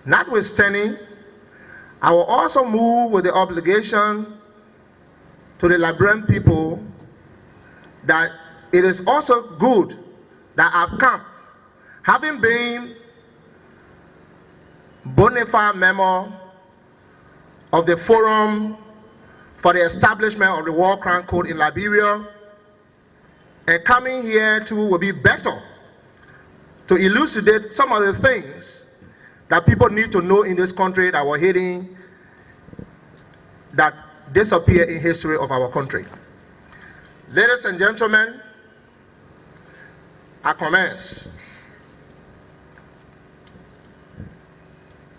Notwithstanding, I will also move with the obligation to the Liberian people that it is also good that I've come, having been bona fide member of the Forum for the Establishment of the War Crime Code in Liberia, and coming here too will be better to elucidate some of the things that people need to know in this country that were hidden, that disappear in history of our country. Ladies and gentlemen, I commence.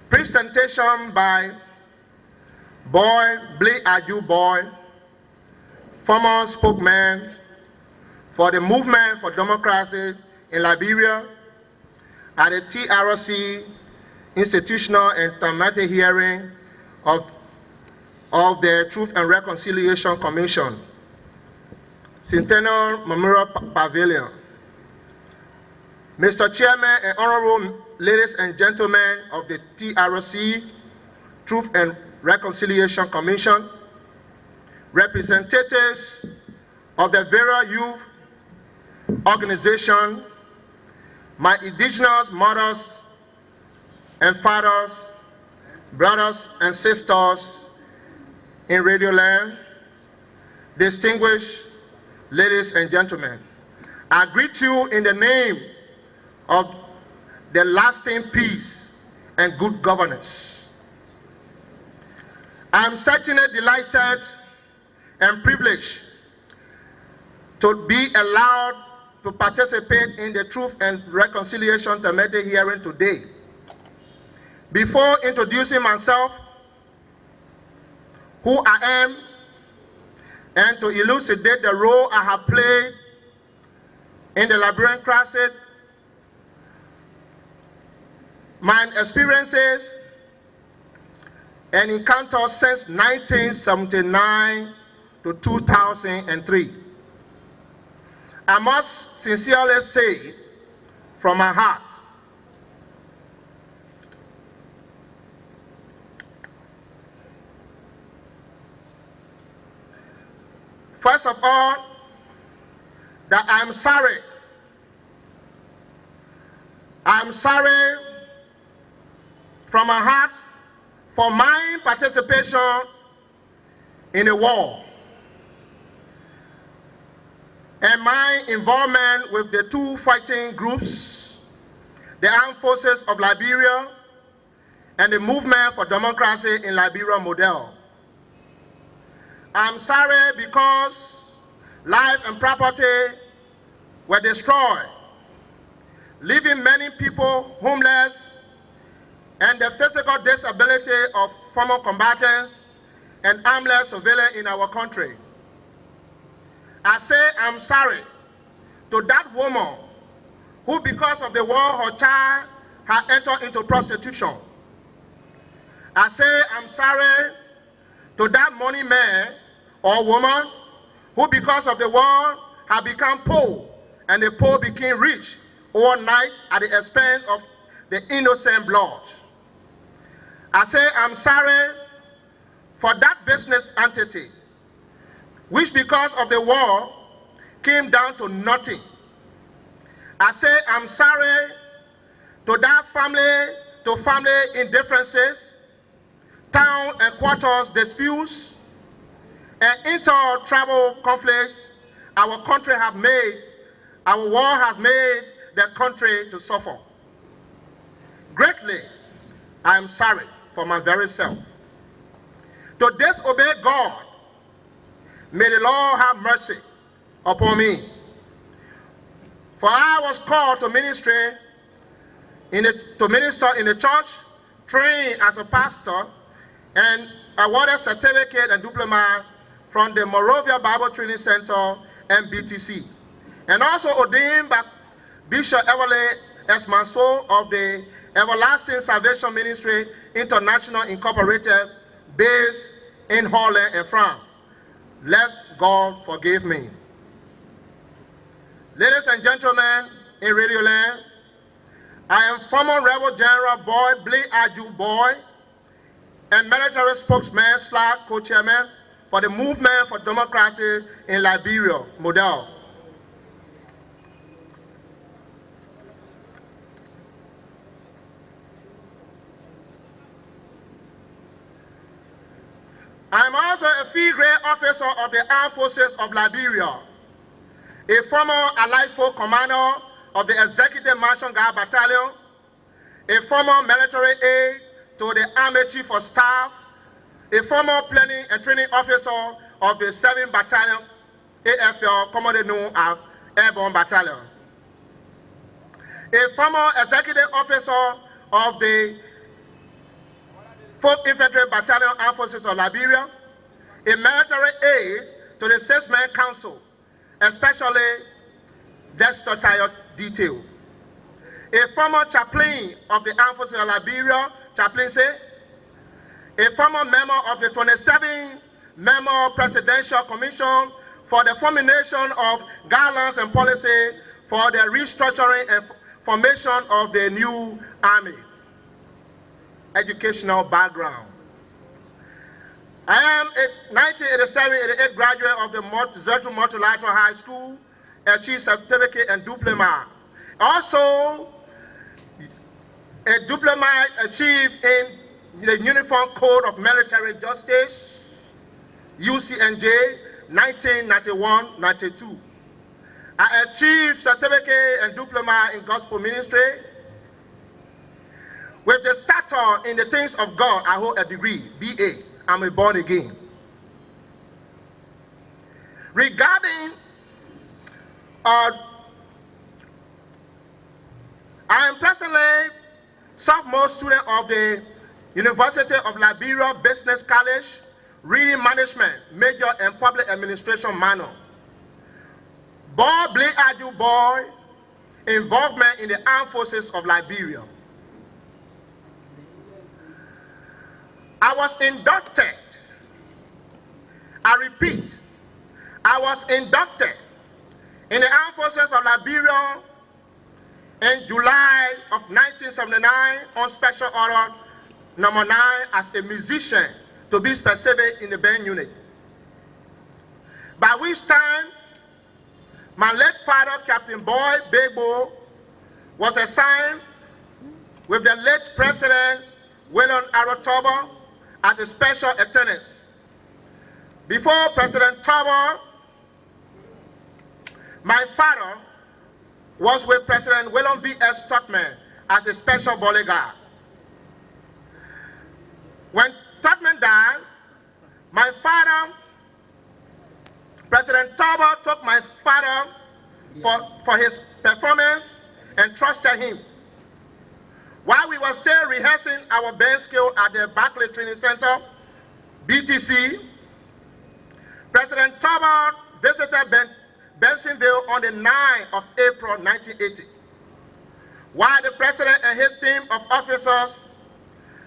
Presentation by Boy Blake Aju Boy, former spokesman for the Movement for Democracy in Liberia at the TRC Institutional and Thematic Hearing of the Truth and Reconciliation Commission, Centennial Memorial Pavilion. Mr. Chairman and Honorable ladies and gentlemen of the TRC Truth and Reconciliation Commission, representatives of the various youth organizations, my indigenous mothers and fathers, brothers and sisters in Radio Land, distinguished ladies and gentlemen, I greet you in the name of the lasting peace and good governance. I am certainly delighted and privileged to be allowed to participate in the Truth and Reconciliation Thematic Hearing today. Before introducing myself, who I am, and to elucidate the role I have played in the Liberian crisis, my experiences and encounters since 1979 to 2003. I must sincerely say from my heart, first of all, that I'm sorry. I'm sorry from my heart for my participation in the war and my involvement with the two fighting groups, the Armed Forces of Liberia and the Movement for Democracy in Liberia model. I'm sorry because life and property were destroyed, leaving many people homeless, and the physical disability of former combatants and armless civilians in our country. I say I'm sorry to that woman who, because of the war, her child had entered into prostitution. I say I'm sorry to that money man or woman who, because of the war, had become poor, and the poor became rich overnight at the expense of the innocent blood. I say I'm sorry for that business entity, which because of the war came down to nothing. I say I'm sorry to that family indifferences, town and quarters disputes, and inter-tribal conflicts our country have made, our war has made the country to suffer. Greatly, I am sorry for my very self. To disobey God, may the Lord have mercy upon me. For I was called to ministry to minister in the church, trained as a pastor, and awarded certificate and diploma from the Morovia Bible Training Center, MBTC, and also ordained by Bishop Everly S. Mansour of the Everlasting Salvation Ministry International Incorporated, based in Holland and France. Let God forgive me. Ladies and gentlemen in Radio Land, I am former Rebel General Boy, Blair Adju Boy, and military spokesman / co-chairman for the Movement for Democracy in Liberia, MODEL. I am also a field grade officer of the Armed Forces of Liberia, a former Allied Force commander of the Executive Marching Guard Battalion, a former military aide to the Army Chief of Staff, a former planning and training officer of the 7th Battalion AFL, commonly known as Airborne Battalion, a former executive officer of the 4th Infantry Battalion Armed Forces of Liberia, a military aide to the 6-man council, especially Desktop Tire Detail, a former chaplain of the Armed Forces of Liberia, chaplaincy, a former member of the 27-member Presidential Commission for the formulation of guidelines and policy for the restructuring and formation of the new army. Educational background. I am a 1987-88 graduate of the Zetru Multilateral High School, achieved certificate and diploma. Also, a diploma achieved in the Uniform Code of Military Justice, UCNJ, 1991-92. I achieved certificate and diploma in gospel ministry. With the stature in the things of God, I hold a degree, BA. I'm a born again. Regarding I am presently sophomore student of the University of Liberia Business College, reading management, major in public administration minor. Boy, Blair Adju Boy, involvement in the Armed Forces of Liberia. I was inducted, I repeat, I was inducted in the Armed Forces of Liberia in July of 1979 on Special Order Number 9 as a musician, to be specific, in the band unit. By which time, my late father, Captain Boy Bebo, was assigned with the late President William Arotoba as a special attendant. Before President Toba, my father was with President William V.S. Stockman as a special bodyguard. When Stockman died, my father, President Toba, took my father for his performance and trusted him. While we were still rehearsing our band skill at the Barclay Training Center, BTC, President Toba visited Bensonville on the 9th of April 1980. While the President and his team of officers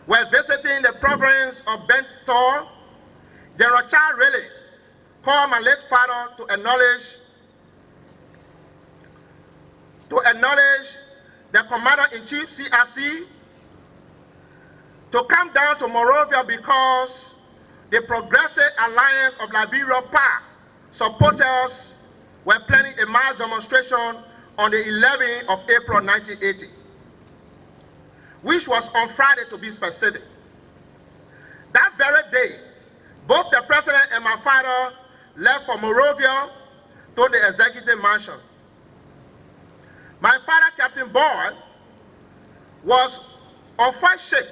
were visiting the province of Bentor, General Charles Riley called my late father to acknowledge the Commander-in-Chief, CRC, to come down to Monrovia because the Progressive Alliance of Liberia PAC supporters were planning a mass demonstration on the 11th of April 1980, which was on Friday, to be specific. That very day, both the President and my father left for Monrovia to the Executive Mansion. My father, Captain Boyd, was on first shift,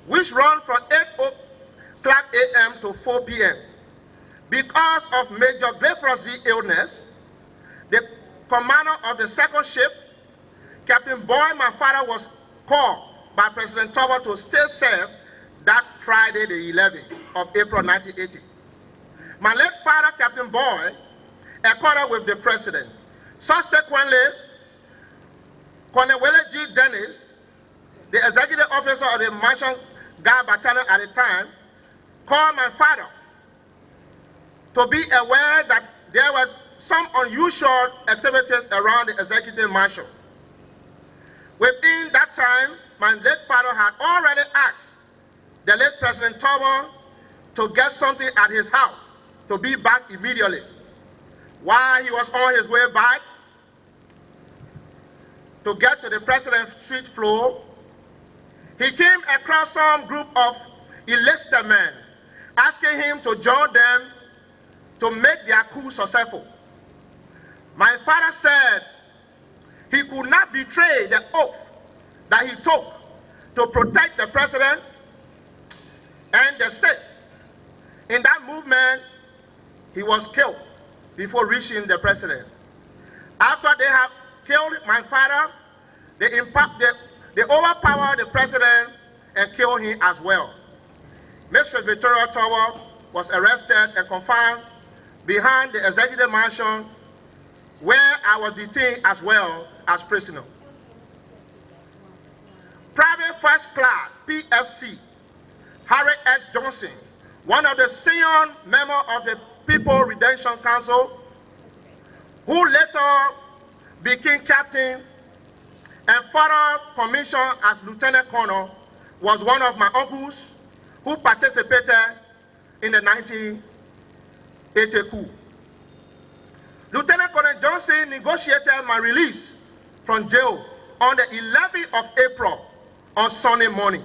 which ran from 8 o'clock a.m. to 4 p.m. Because of Major Gleifros's illness, the commander of the second shift, Captain Boyd, my father, was called by President Toba to still serve that Friday, the 11th of April 1980. My late father, Captain Boyd, accorded with the President. Subsequently, Colonel Willie G. Dennis, the executive officer of the Marching Guard Battalion at the time, called my father to be aware that there were some unusual activities around the executive marshal. Within that time, my late father had already asked the late President Tobo to get something at his house to be back immediately. While he was on his way back to get to the president's suite floor, he came across some group of enlisted men asking him to join them to make their coup successful. My father said he could not betray the oath that he took to protect the president and the state. In that movement, he was killed before reaching the president. After they have killed my father, they overpowered the president and killed him as well. Mr. Victoria Tobo was arrested and confined behind the executive mansion, where I was detained as well as prisoner. Private First Class PFC Harry S. Johnson, one of the senior members of the People Redemption Council, who later became captain and further commissioned as lieutenant colonel, was one of my uncles who participated in the 1980 coup. Lieutenant Colonel Johnson negotiated my release from jail on the 11th of April on Sunday morning.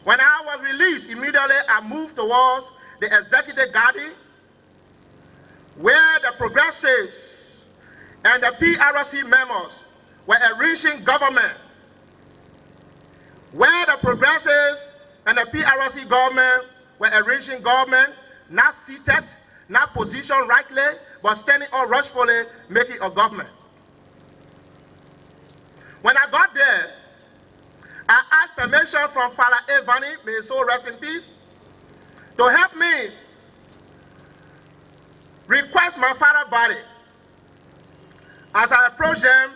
When I was released, immediately I moved towards the executive garden, where the progressives and the PRC members were arranging government, where the progressives and the PRC government were arranging government, not seated, not positioned rightly, but standing up rushfully, making a government. When I got there, I asked permission from Father Evani, may his soul rest in peace, to help me request my father's body. As I approached them,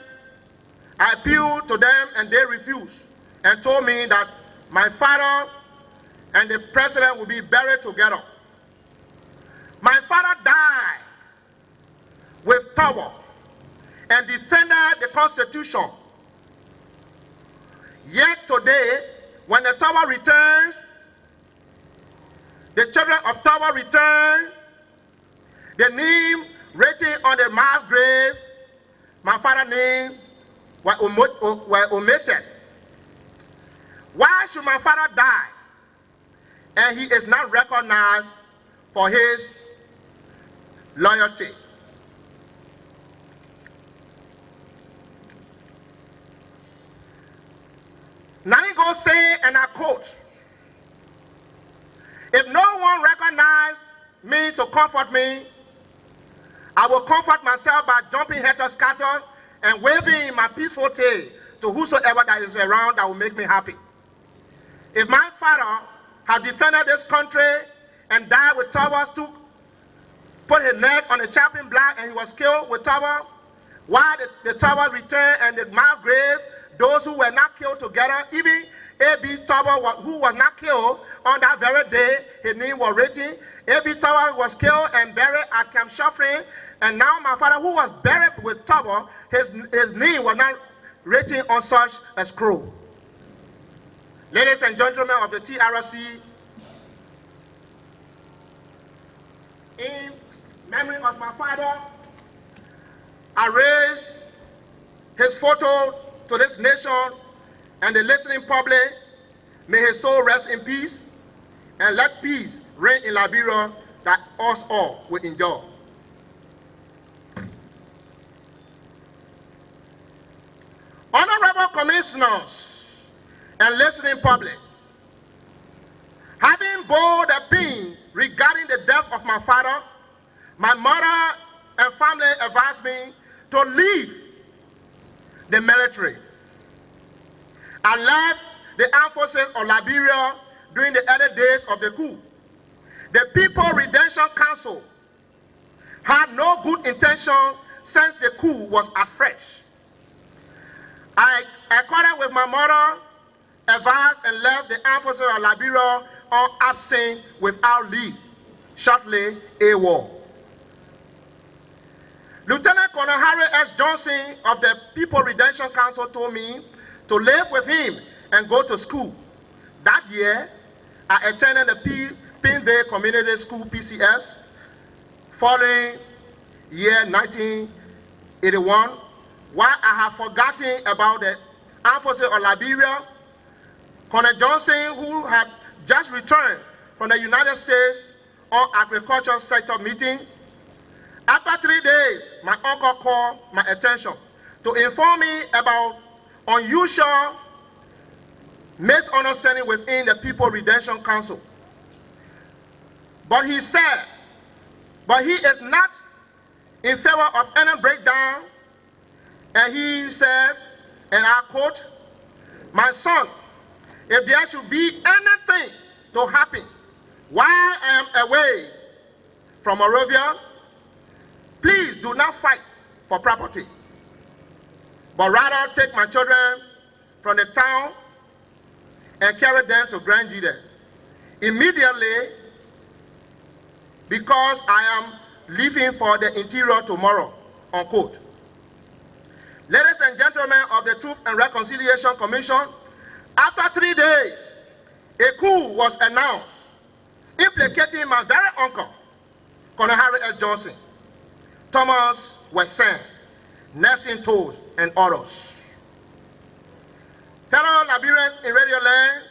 I appealed to them and they refused and told me that my father and the president will be buried together. My father died with power and defended the Constitution. Yet today, when the Tobo returns, the children of Tobo return, the name written on the mass grave, my father's name, were omitted. Why should my father die and he is not recognized for his loyalty? Nani go say, and I quote, "If no one recognizes me to comfort me, I will comfort myself by jumping helter-skelter and waving my peaceful tail to whosoever that is around that will make me happy. If my father had defended this country and died with Tobo, put his neck on the chopping block and he was killed with Tobo, while the Tobo returned and the mass grave, those who were not killed together, even A.B. Tobo, who was not killed on that very day, his name was written. A.B. Tobo was killed and buried at Camp Shuffling, and now my father, who was buried with Tobo, his name was not written on such a scroll. Ladies and gentlemen of the TRC, in memory of my father, I raise his photo to this nation and the listening public. May his soul rest in peace, and let peace reign in Liberia that us all will enjoy. Honorable commissioners and listening public, having bore the pain regarding the death of my father, my mother and family advised me to leave the military. I left the armed forces of Liberia during the early days of the coup. The People Redemption Council had no good intention since the coup was afresh. I accorded with my mother, advised and left the armed forces of Liberia on absent without leave, shortly AWOL. Lieutenant Colonel Harry S. Johnson of the People Redemption Council told me to live with him and go to school. That year, I attended the Pinville Community School, PCS. Following year 1981, while I have forgotten about the armed forces of Liberia, Colonel Johnson, who had just returned from the United States on agricultural sector meeting, after 3 days, my uncle called my attention to inform me about unusual misunderstanding within the People Redemption Council. But he said, but he is not in favor of any breakdown, and he said, and I quote, "My son, if there should be anything to happen while I am away from Monrovia, please do not fight for property, but rather take my children from the town and carry them to Grand Jide immediately, because I am leaving for the interior tomorrow," unquote. Ladies and gentlemen of the Truth and Reconciliation Commission, after 3 days, a coup was announced, implicating my very uncle, Colonel Harry S. Johnson, Thomas Wesson, Nelson Toes, and others. Fellow Liberians in Radio Land,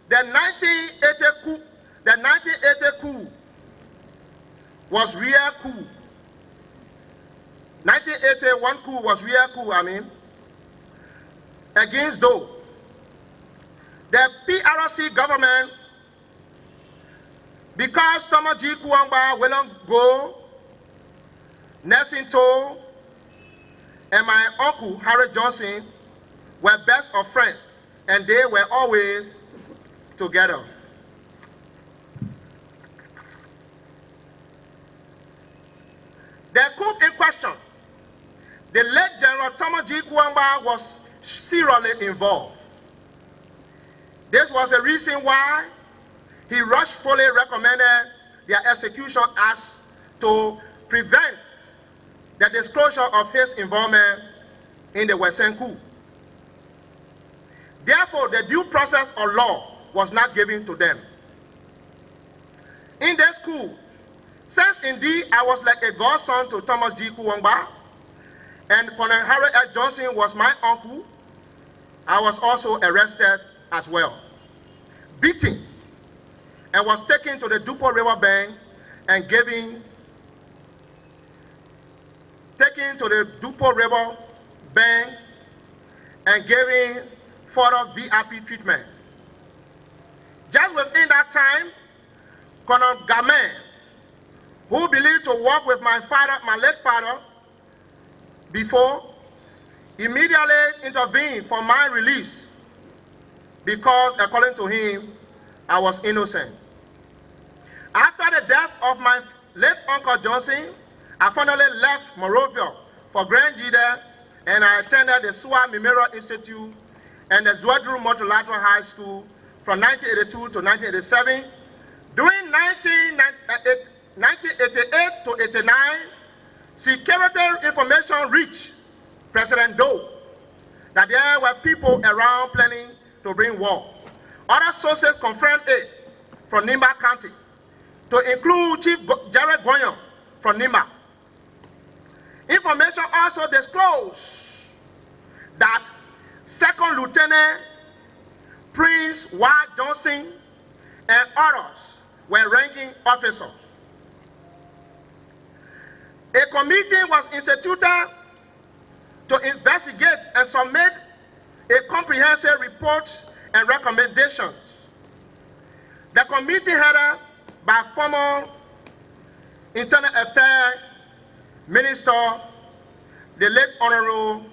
the 1980 coup was real coup. 1981 coup was real coup, against those. The PRC government, because Thomas G. Kuwamba will not go, Nelson Toe and my uncle Harry Johnson were best of friends, and they were always together. The coup in question, the late General Thomas G. Kuwamba was seriously involved. This was the reason why he rushfully recommended their execution as to prevent the disclosure of his involvement in the Western coup. Therefore, the due process of law was not given to them. In this coup, since indeed I was like a godson to Thomas G. Kuwamba, and Colonel Harry S. Johnson was my uncle, I was also arrested as well, beaten, and was taken to the Dupo River bank and given further VIP treatment. Just within that time, Colonel Gamen, who believed to work with my late father before, immediately intervened for my release, because according to him, I was innocent. After the death of my late Uncle Johnson, I finally left Monrovia for Grand Jide, and I attended the SUA Memorial Institute and the Zouadrou Multilateral High School from 1982 to 1987. During 1988 to 89, security information reached President Doe that there were people around planning to bring war. Other sources confirmed it from Nimba County, to include Chief Jared Goyon from Nimba. Information also disclosed that Second Lieutenant Prince Y. Johnson and others were ranking officers. A committee was instituted to investigate and submit a comprehensive report and recommendations. The committee headed by former Internal Affairs Minister, the late Honorable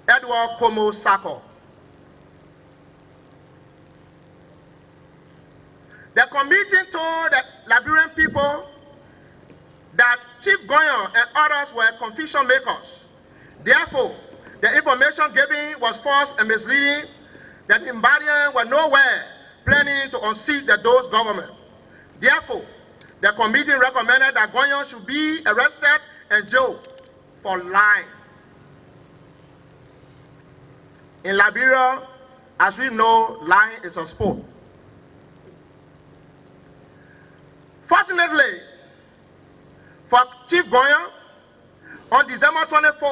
Edward Como Sako. The committee told the Liberian people that Chief Goyon and others were confusion makers. Therefore, the information given was false and misleading, that Mbadians were nowhere planning to unseat the Doe's government. Therefore, the committee recommended that Goyon should be arrested and jailed for lying. In Liberia, as we know, lying is a sport. Fortunately for Chief Goyen, on December 24,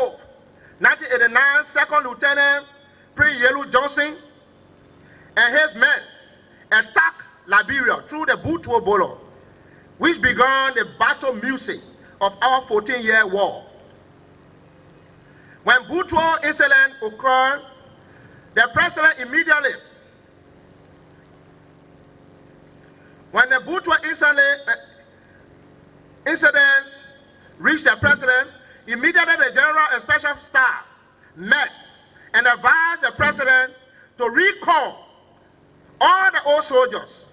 1989, Second Lieutenant Prince Yelu Johnson and his men attacked Liberia through the Butuo Bolo, which began the battle music of our 14-year war. When Butuo incident occurred, the president immediately, when the Butuo incidents reached the president, immediately the General and Special Staff met and advised the president to recall all the old soldiers,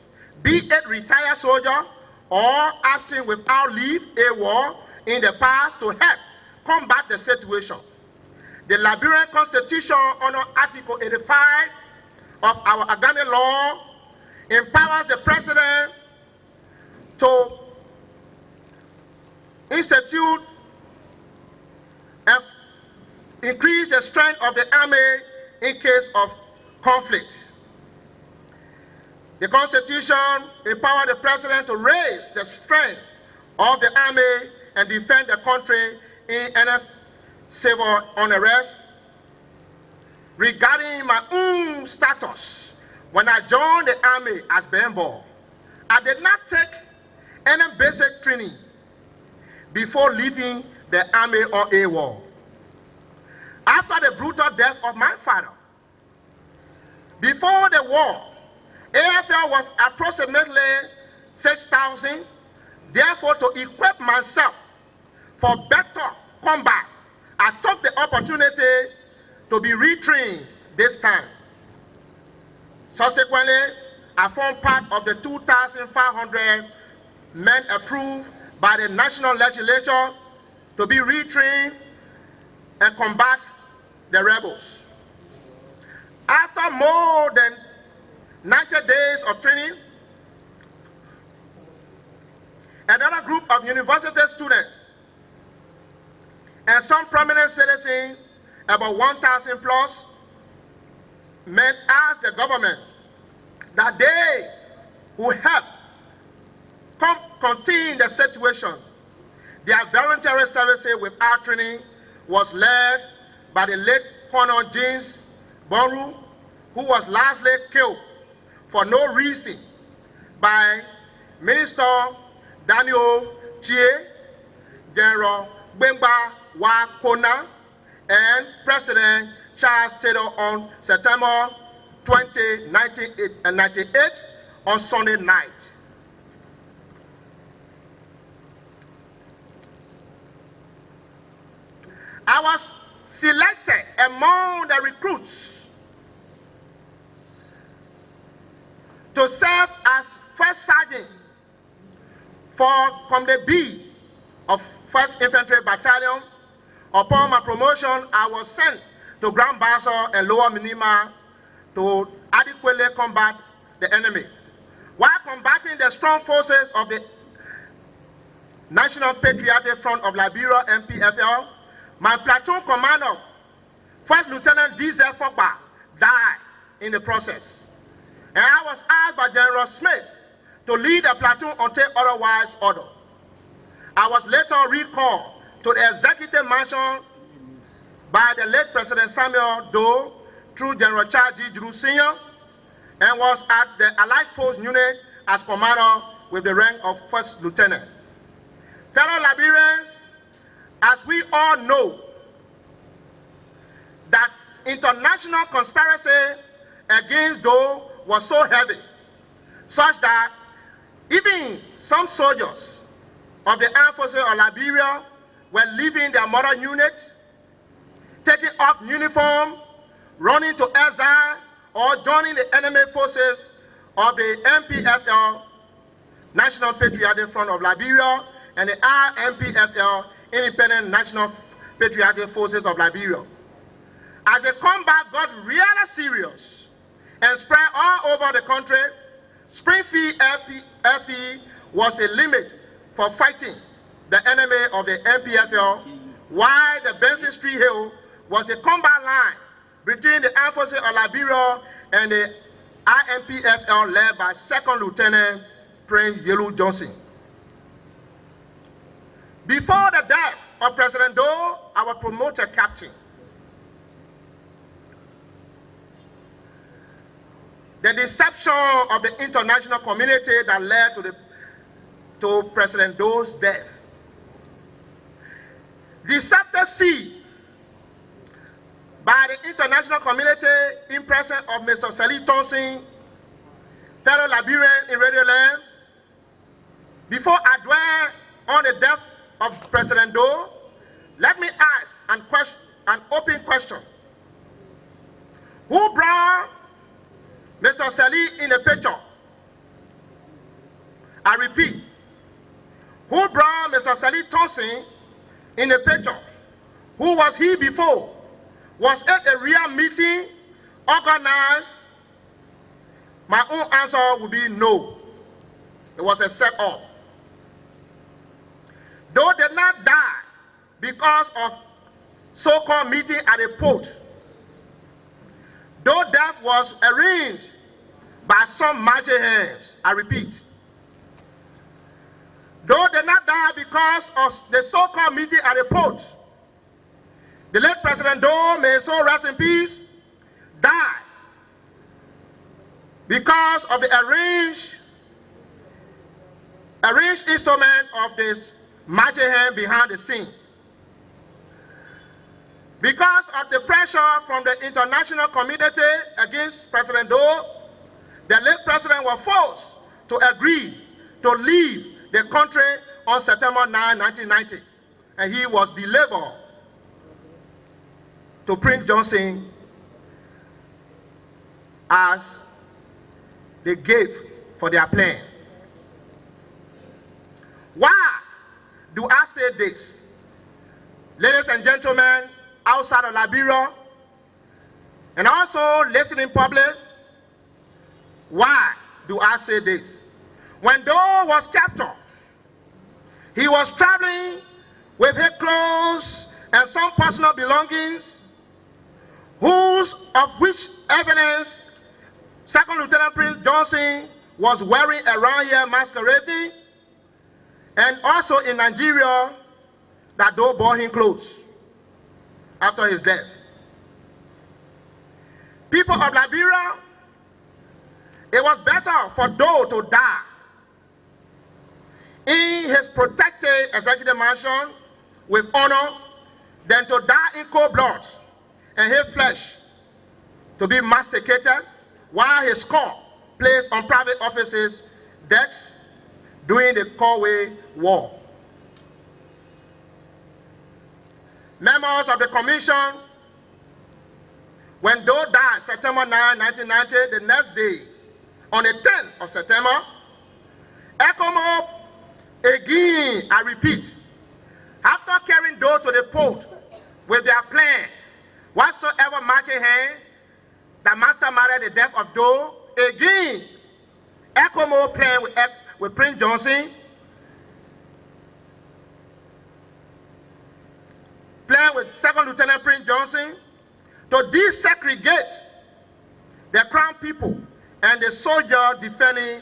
be it retired soldier or absent without leave, AWOL, in the past to help combat the situation. The Liberian Constitution under Article 85 of our organic law empowers the president to institute and increase the strength of the army in case of conflict. The Constitution empowers the president to raise the strength of the army and defend the country in any civil unrest. Regarding my own status, when I joined the army as Bembo, I did not take any basic training before leaving the army or AWOL. After the brutal death of my father, before the war, AFL was approximately 6,000. Therefore, to equip myself for better combat, I took the opportunity to be retrained this time. Subsequently, I formed part of the 2,500 men approved by the national legislature to be retrained and combat the rebels. After more than 90 days of training, another group of university students and some prominent citizens, about 1,000 plus, men asked the government that they would help contain the situation. Their voluntary services without training was led by the late Colonel James Bonru, who was lastly killed for no reason by Minister Daniel Chie, General Bemba Wakona, and President Charles Taylor on September 20, 1998 on Sunday night. I was selected among the recruits to serve as First Sergeant for Company B of 1st Infantry Battalion. Upon my promotion, I was sent to Grand Bassa and Lower Minima to adequately combat the enemy. While combating the strong forces of the National Patriotic Front of Liberia, NPFL, my platoon commander, First Lieutenant D.Z. Fogba, died in the process. And I was asked by General Smith to lead the platoon until otherwise ordered. I was later recalled to the executive mansion by the late President Samuel Doe through General Charles G. Drew Sr. and was at the Allied Force unit as commander with the rank of First Lieutenant. Fellow Liberians, as we all know, that international conspiracy against Doe was so heavy, such that even some soldiers of the armed forces of Liberia were leaving their mother unit, taking off uniform, running to exile, or joining the enemy forces of the NPFL, National Patriotic Front of Liberia, and the RNPFL, Independent National Patriotic Forces of Liberia. As the combat got really serious and spread all over the country, Springfield FE was a limit for fighting the enemy of the NPFL, while the Benson Street Hill was a combat line between the Armed Forces of Liberia and the IMPFL led by 2nd Lieutenant Prince Yellow Johnson. Before the death of President Doe, our promoted captain, the deception of the international community that led to President Doe's death, deceptive seed by the international community in presence of Mr. Sally Thompson, fellow Liberian in Radio Land. Before I dwell on the death of President Doe, let me ask an open question. Who brought Mr. Sally in the picture? I repeat, who brought Mr. Sally Thompson in the picture? Who was he before? Was it a real meeting organized? My own answer would be no. It was a set-up. Doe did not die because of so-called meeting at a port. Doe's death was arranged by some magic hands. I repeat. Doe did not die because of the so-called meeting at a port. The late President Doe, may his soul rest in peace, died because of the arranged instrument of this magic hand behind the scene. Because of the pressure from the international community against President Doe, the late president was forced to agree to leave the country on September 9, 1990, and he was delivered to Prince Johnson as the gift for their plan. Why do I say this? Ladies and gentlemen, outside of Liberia, and also listening public, why do I say this? When Doe was captured, he was traveling with his clothes and some personal belongings, of which evidence 2nd Lieutenant Prince Johnson was wearing around here masquerading, and also in Nigeria that Doe bought him clothes after his death. People of Liberia, it was better for Doe to die in his protected executive mansion with honor than to die in cold blood and his flesh to be masticated while his skull placed on private officers' decks during the Corway War. Members of the commission, when Doe died September 9, 1990, the next day, on the 10th of September, ECOMOG again, I repeat, after carrying Doe to the port with their plan, whatsoever marching hand that masterminded the death of Doe, again, ECOMOG planned with Prince Johnson, planned with 2nd Lieutenant Prince Johnson to desegregate the crown people and the soldier defending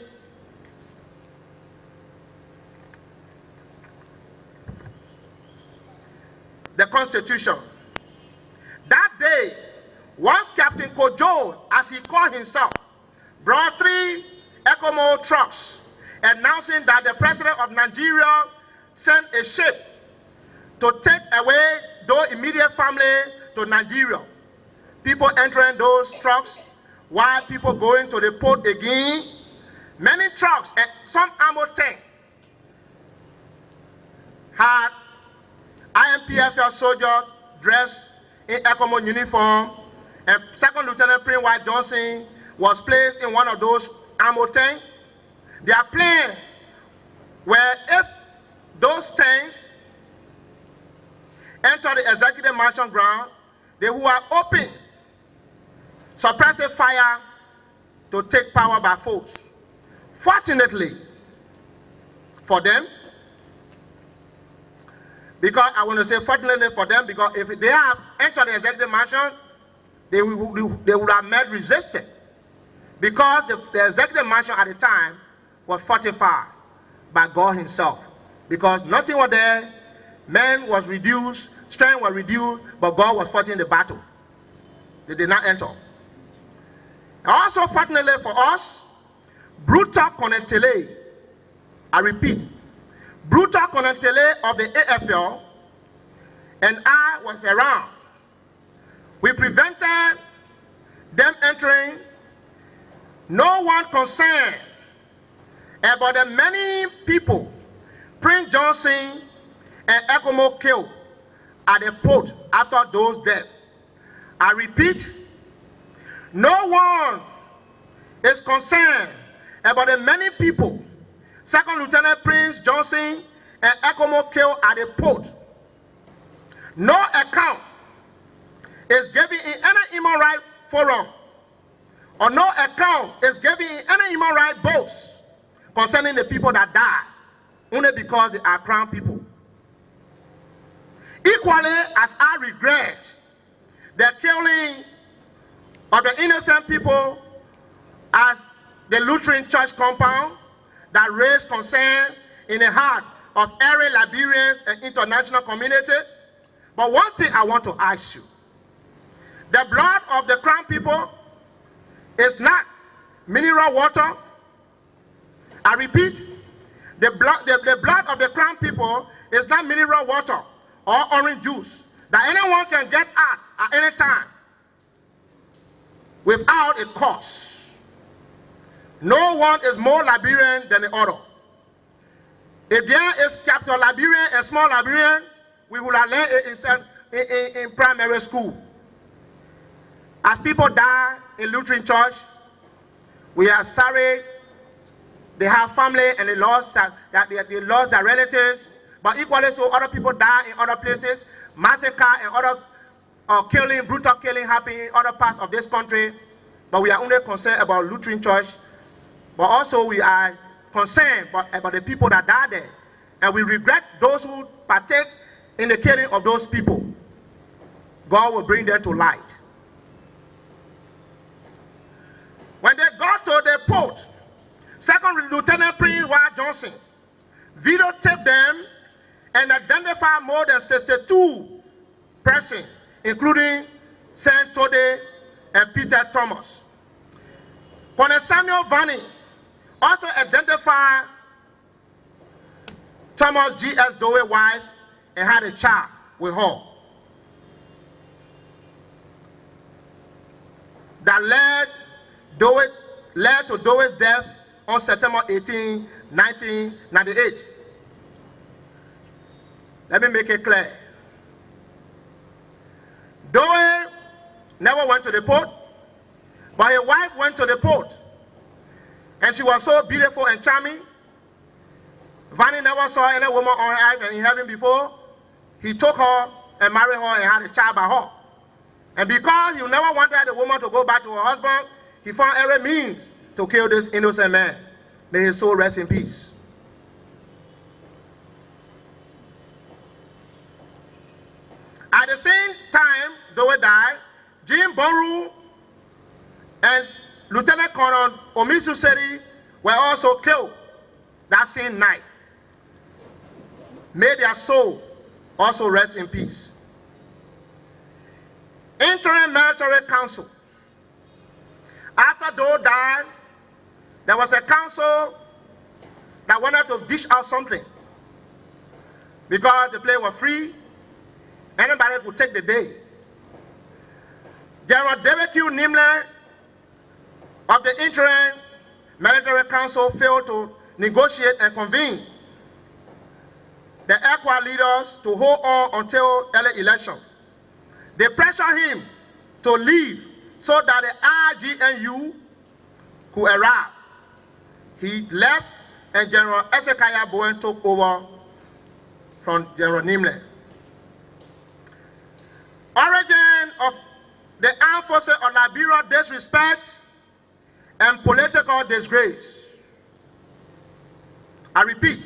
the Constitution. That day, one Captain Kojo, as he called himself, brought 3 ECOMOG trucks announcing that the President of Nigeria sent a ship to take away Doe's immediate family to Nigeria. People entering those trucks while people going to the port again. Many trucks and some ammo tank had IMPFL soldiers dressed in ECOMOG uniform, and 2nd Lieutenant Prince White Johnson was placed in one of those ammo tanks. Their plan were, if those tanks enter the executive mansion ground, they will open suppressive fire to take power by force. Fortunately for them, Because I want to say fortunately for them, because if they have entered the executive mansion, they would have met resistance. Because the executive mansion at the time was fortified by God himself. Because nothing was there, men was reduced, strength was reduced, but God was fighting the battle. They did not enter. Also, fortunately for us, Brutal Konentele, I repeat, Brutal Konentele of the AFL and I was around. We prevented them entering. No one concerned about the many people Prince Johnson and Ecomo killed at the port after those deaths. I repeat, no one is concerned about the many people Second Lieutenant Prince Johnson and Ecomo killed at the port. No account is given in any human rights forum, or no account is given in any human rights boast concerning the people that died, only because they are crown people. Equally as I regret the killing of the innocent people as the Lutheran church compound that raised concern in the heart of every Liberians and international community. But one thing I want to ask you, the blood of the crown people is not mineral water. I repeat, the blood of the crown people is not mineral water or orange juice that anyone can get at any time without a cost. No one is more Liberian than the other. If there is capital Liberian and small Liberian, we will have learned it in primary school. As people die in Lutheran church, we are sorry they have family and they lost their relatives, but equally so other people die in other places, massacre and other killing, brutal killing happen in other parts of this country, but we are only concerned about Lutheran church, but also we are concerned about the people that died there, and we regret those who partake in the killing of those people. God will bring them to light. When they got to the port, Second Lieutenant Prince Wyatt Johnson videotaped them and identified more than 62 persons, including Saint Tode and Peter Thomas. Colonel Samuel Vanny also identified Thomas G.S. Doe's wife and had a child with her. That led to Doe's death on September 18, 1998. Let me make it clear. Doe never went to the port, but his wife went to the port. And she was so beautiful and charming. Vanny never saw any woman on earth and in heaven before. He took her and married her and had a child by her. And because he never wanted the woman to go back to her husband, he found every means to kill this innocent man. May his soul rest in peace. At the same time Doe died, Jim Bonru and Lieutenant Colonel Omisu Seri were also killed that same night. May their soul also rest in peace. Interim Military Council. After Doe died, there was a council that wanted to dish out something. Because the place was free, anybody could take the day. General David Q. Nimler of the Interim Military Council failed to negotiate and convene the ECWA leaders to hold on until early election. They pressured him to leave so that the IGNU could arrive. He left and General Ezekiah Bowen took over from General Nimler. Origin of the armed forces of Liberia: disrespect and political disgrace. I repeat,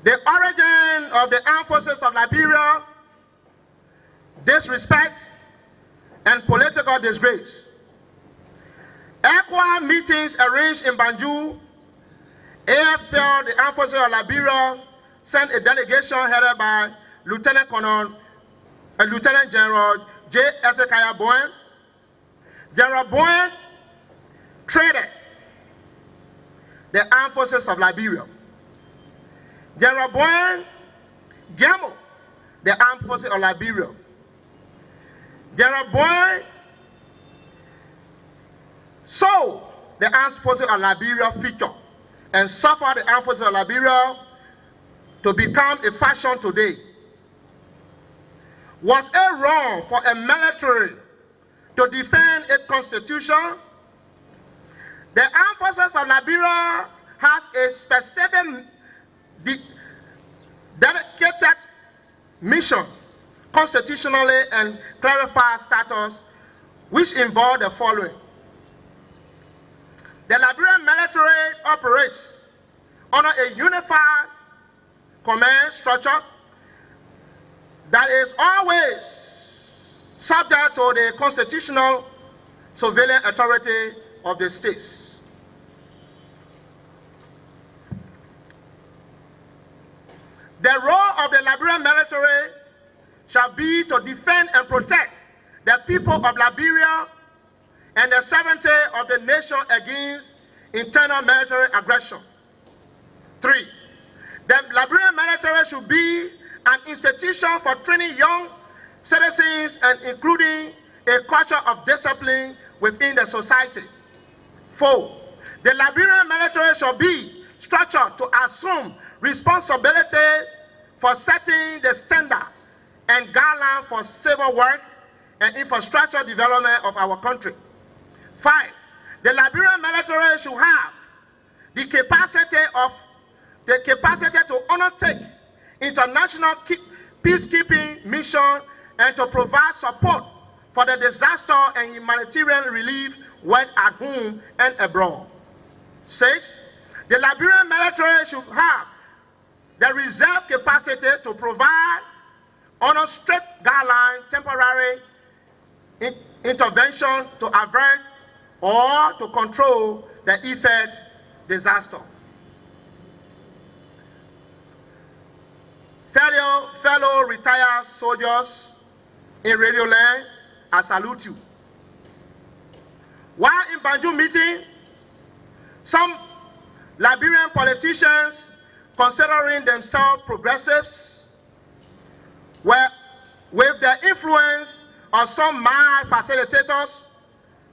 The origin of the armed forces of Liberia, disrespect, and political disgrace. ECOWAS meetings arranged in Banjul, AFL, the Armed Forces of Liberia, sent a delegation headed by Lieutenant General J. Ezekiah Bowen. General Bowen traded the Armed Forces of Liberia. General Bowen gambled the Armed Forces of Liberia. General Bowen sold the Armed Forces of Liberia feature and suffered the Armed Forces of Liberia to become a fashion today. Was it wrong for a military to defend its constitution? The Armed Forces of Liberia has a specific dedicated mission constitutionally and clarified status, which involve the following. The Liberian military operates under a unified command structure that is always subject to the constitutional surveillance authority of the states. The role of the Liberian military shall be to defend and protect the people of Liberia and the sovereignty of the nation against internal military aggression. 3. The Liberian military should be an institution for training young citizens and including a culture of discipline within the society. 4. The Liberian military shall be structured to assume responsibility for setting the standard and guideline for civil work and infrastructure development of our country. 5. The Liberian military should have the capacity to undertake international peacekeeping mission and to provide support for the disaster and humanitarian relief work at home and abroad. 6. The Liberian military should have the reserve capacity to provide under strict guideline temporary intervention to avert or to control the effect disaster. Fellow retired soldiers in Radio Land, I salute you. While in Banjul meeting, some Liberian politicians considering themselves progressives were, with the influence of some mild facilitators,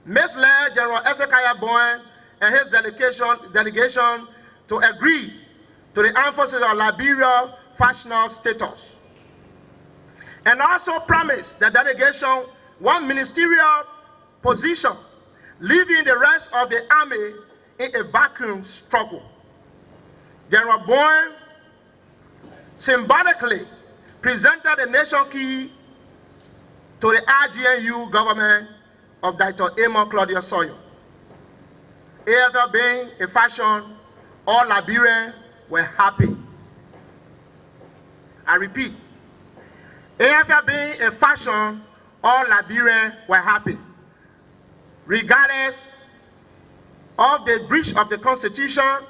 misled General Ezekiah Bowen and his delegation to agree to the Armed Forces of Liberia factional status, and also promised the delegation one ministerial position, leaving the rest of the army in a vacuum struggle. General Bowen symbolically presented the nation key to the RGNU government of Dr. Amos Claudius Soyo. AFL being a fashion, all Liberians were happy. I repeat, AFL being a fashion, all Liberians were happy, regardless of the breach of the Constitution,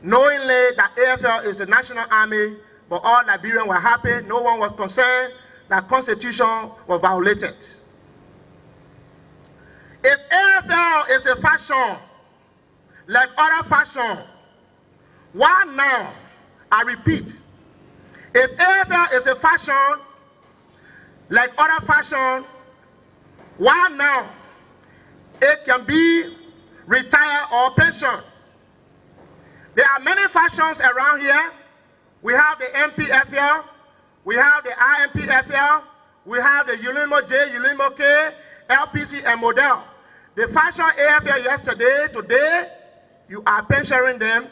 knowingly that AFL is a national army, but all Liberians were happy. No one was concerned that Constitution was violated. If AFL is a fashion, like other fashion, why now, I repeat, if AFL is a fashion, like other fashion, why now it can be retired or pension? There are many fashions around here. We have the MPFL, we have the IMPFL, we have the ULIMO J, ULIMO K, LPC, and Model. The fashion AFL yesterday, today, you are pensioning them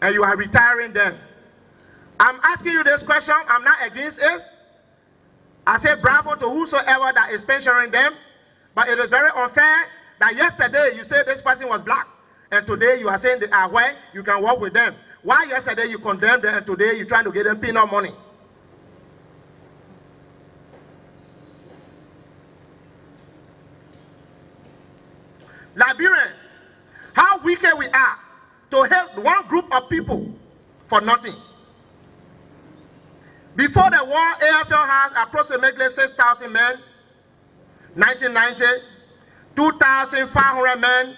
and you are retiring them. I'm asking you this question, I'm not against it. I say bravo to whosoever that is pensioning them, but it is very unfair that yesterday you said this person was black, and today you are saying they are white, you can work with them. Why yesterday you condemned them and today you're trying to get them peanut money? Liberian, how wicked we are to help one group of people for nothing. Before the war, AFL has approximately 6,000 men. 1990, 2,500 men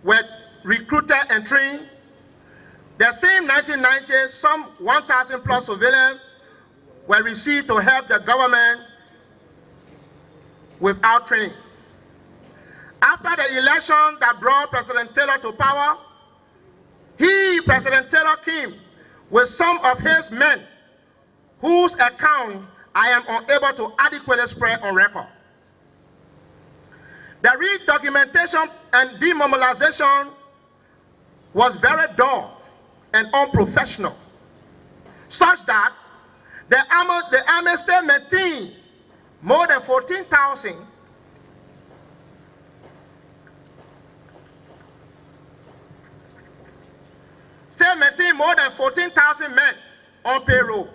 were recruited and trained. The same 1990, some 1,000 plus civilians were received to help the government without training. After the election that brought President Taylor to power, President Taylor, came with some of his men whose account I am unable to adequately spread on record. The redocumentation and demobilization was very dull and unprofessional, such that the army still maintained more than 14,000 men on payroll.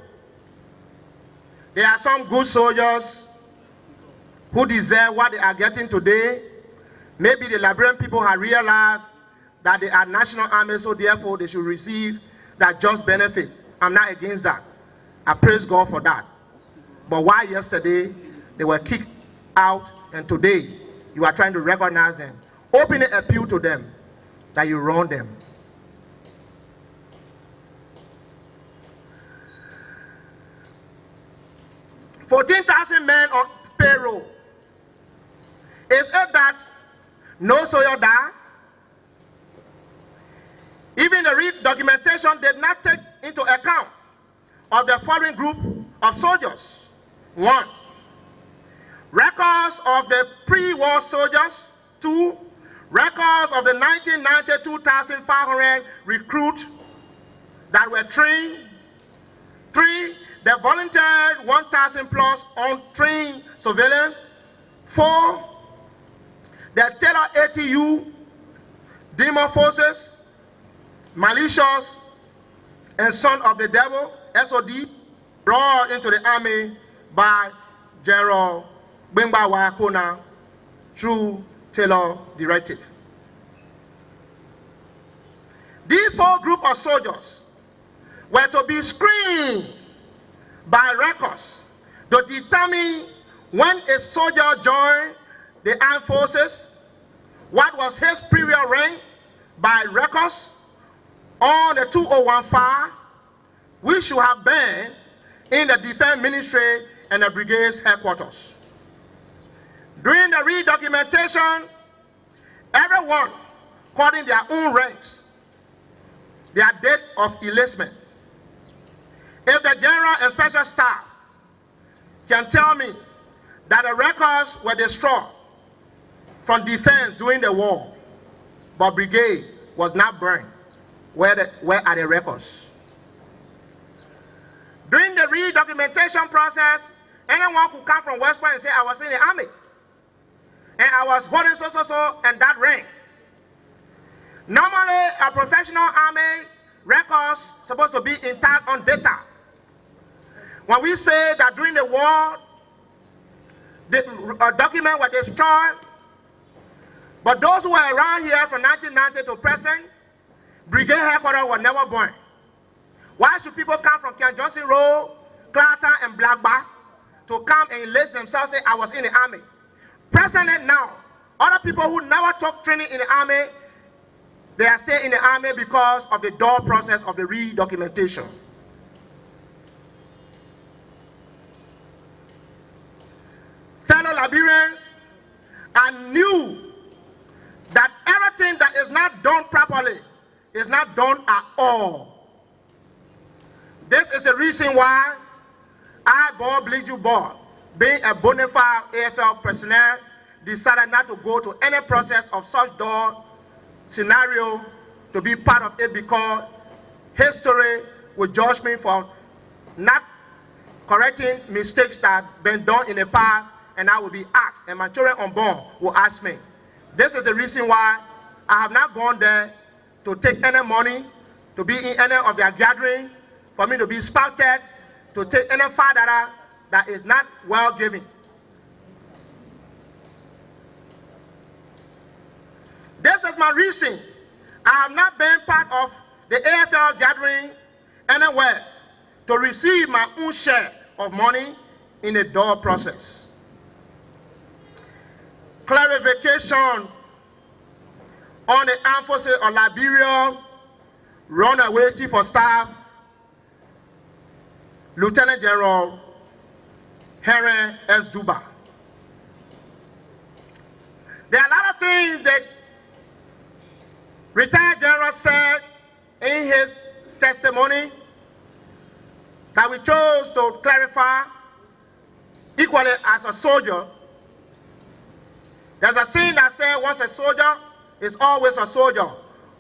There are some good soldiers who deserve what they are getting today. Maybe the Liberian people have realized that they are national army, so therefore they should receive that just benefit. I'm not against that. I praise God for that. But why yesterday they were kicked out and today you are trying to recognize them, openly appeal to them that you wrong them. $14,000 men on payroll. Is it that no soldier died? Even the documentation did not take into account of the following group of soldiers. 1, records of the pre-war soldiers. 2, records of the 1990 2,500 recruits that were trained. 3, the volunteered 1,000 plus untrained civilians. 4, the Taylor ATU, demon forces, militias, and son of the devil, SOD, brought into the army by General Bimba Wakona through Taylor directive. These 4 groups of soldiers were to be screened by records to determine when a soldier joined the armed forces, what was his previous rank by records on the 2015, which should have been in the Defense Ministry and the Brigade's headquarters. During the redocumentation, everyone quoting their own ranks, their date of enlistment. If the General and Special Staff can tell me that the records were destroyed from defense during the war, but brigade was not burned, where are the records? During the redocumentation process, anyone could come from West Point and say, I was in the army, and I was holding so, and that rank. Normally, a professional army records supposed to be intact on data. When we say that during the war, the document was destroyed, but those who were around here from 1990 to present, brigade headquarters were never born. Why should people come from Ken Johnson Road, Clarendon, and Blackback to come and enlist themselves and say, I was in the army? Presently now, other people who never took training in the army, they are still in the army because of the dull process of the redocumentation. Fellow Liberians, I knew that everything that is not done properly is not done at all. This is the reason why I, Bob Bleju Board, being a bona fide AFL personnel, decided not to go to any process of such dull scenario to be part of it, because history will judge me for not correcting mistakes that have been done in the past, and I will be asked, and my children unborn will ask me. This is the reason why I have not gone there to take any money to be in any of their gathering, for me to be spouted, to take any father that is not well given. This is my reason. I have not been part of the AFL gathering anywhere to receive my own share of money in the door process. Clarification on the Armed Forces of Liberia Runaway Chief of Staff, Lieutenant General Henry S. Duba. There are a lot of things that retired general said in his testimony that we chose to clarify equally as a soldier. There's a saying that says once a soldier is always a soldier,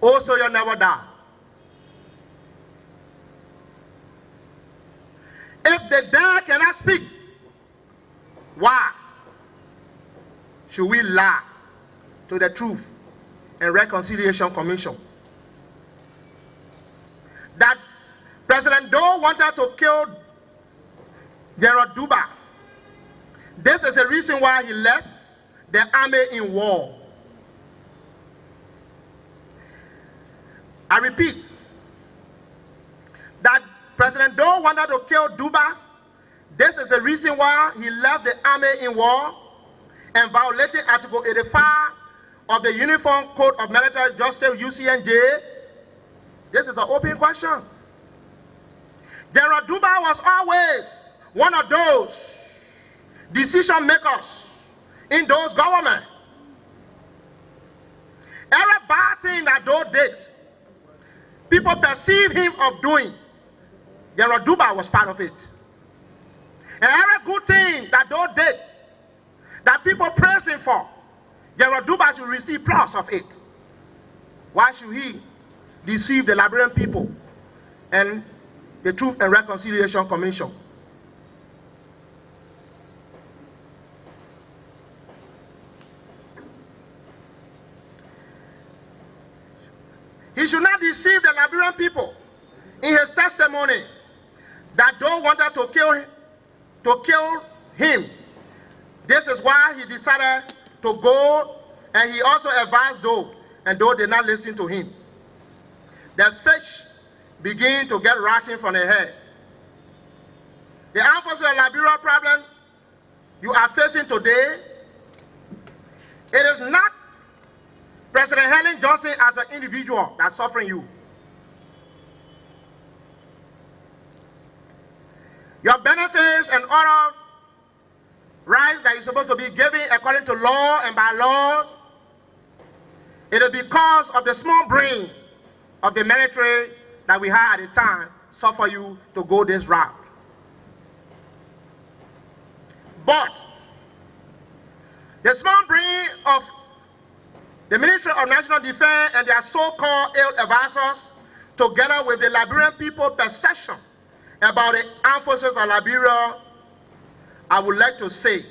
old soldier never die. If the dead cannot speak, why should we lie to the Truth and Reconciliation Commission? That President Doe wanted to kill General Duba. This is the reason why he left the army in war. I repeat, that President Doe wanted to kill Duba. This is the reason why he left the army in war and violated Article 85 of the Uniform Code of Military Justice, UCMJ. This is an open question. General Duba was always one of those decision makers in those government. Every bad thing that Doe did, people perceive him of doing. General Duba was part of it. And every good thing that Doe did, that people praise him for, General Duba should receive plus of it. Why should he deceive the Liberian people and the Truth and Reconciliation Commission? He should not deceive the Liberian people in his testimony that Doe wanted to kill him. This is why he decided to go, and he also advised Doe, and Doe did not listen to him. The fish began to get rotten from the head. The Armed Forces of Liberia problem you are facing today, it is not President Helen Johnson as an individual that's suffering you. Your benefits and other rights that you're supposed to be given according to law and by laws, it is because of the small brain of the military that we had at the time suffer you to go this route. But the small brain of the Ministry of National Defense and their so-called ill advisors, together with the Liberian people's perception about the Armed Forces of Liberia, I would like to say,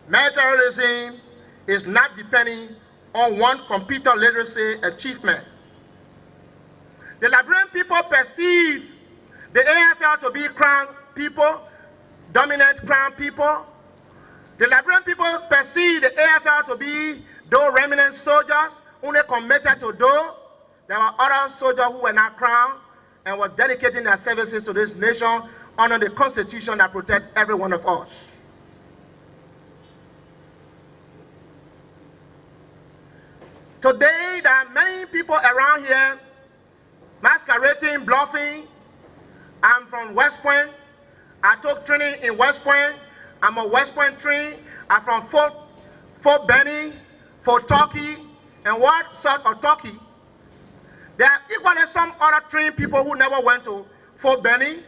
militarism is not depending on one computer literacy achievement. The Liberian people perceive the AFL to be crown people, dominant crown people. The Liberian people perceive the AFL to be those remnant soldiers only committed to Doe. There were other soldiers who were not crowned and were dedicating their services to this nation under the Constitution that protects every one of us. Today, there are many people around here masquerading, bluffing. I'm from West Point. I took training in West Point. I'm a West Point trainee. I'm from Fort Benning, Fort Turkey, and what sort of Turkey? There are equally some other trained people who never went to Fort Benning,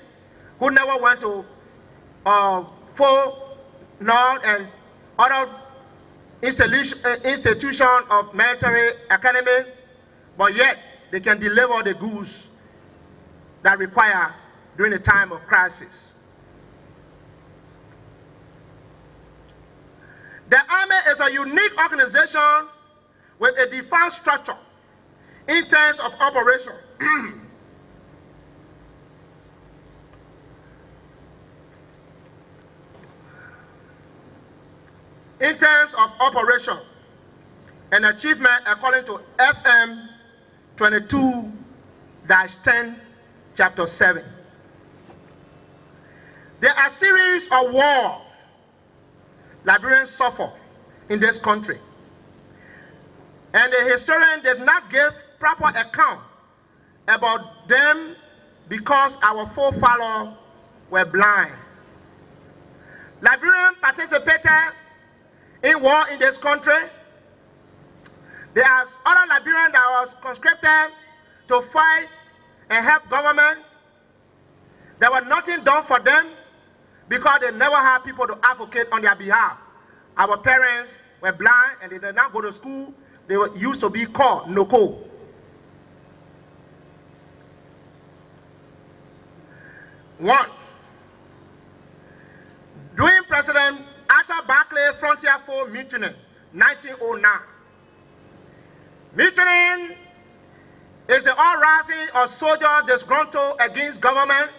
who never went to Fort North and other institution of military academy, but yet they can deliver the goods that require during the time of crisis. The Army is a unique organization with a defined structure in terms of operation. in terms of operation and achievement according to FM 22-10, Chapter 7. There are series of wars Liberians suffer in this country, and the historian did not give proper account about them because our forefathers were blind. Liberians participated in war in this country. There are other Liberians that was conscripted to fight and help government. There was nothing done for them because they never had people to advocate on their behalf. Our parents were blind and they did not go to school. They were used to be called Noko. One, during President Arthur Barclay Frontier Foe Mutiny, 1909. Mutiny is the uprising of soldiers disgruntled against government.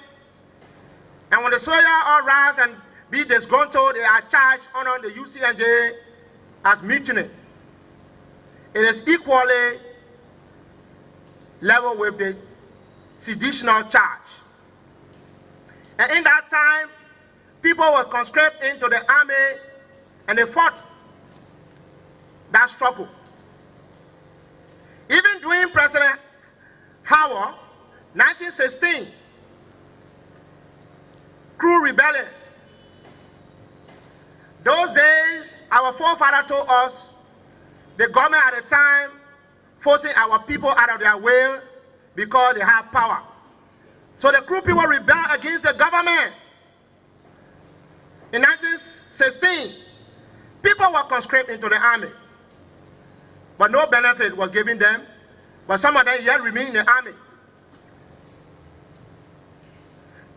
And when the soldiers all rise and be disgruntled, they are charged under the UCNJ as mutiny. It is equally level with the seditional charge. And in that time, people were conscripted into the army and they fought that struggle. Even during President Howard, 1916, Crew rebellion. Those days, our forefathers told us the government at the time forcing our people out of their way because they have power. So the Crew people rebelled against the government. In 1916, people were conscripted into the army, but no benefit was given them, but some of them yet remain in the army.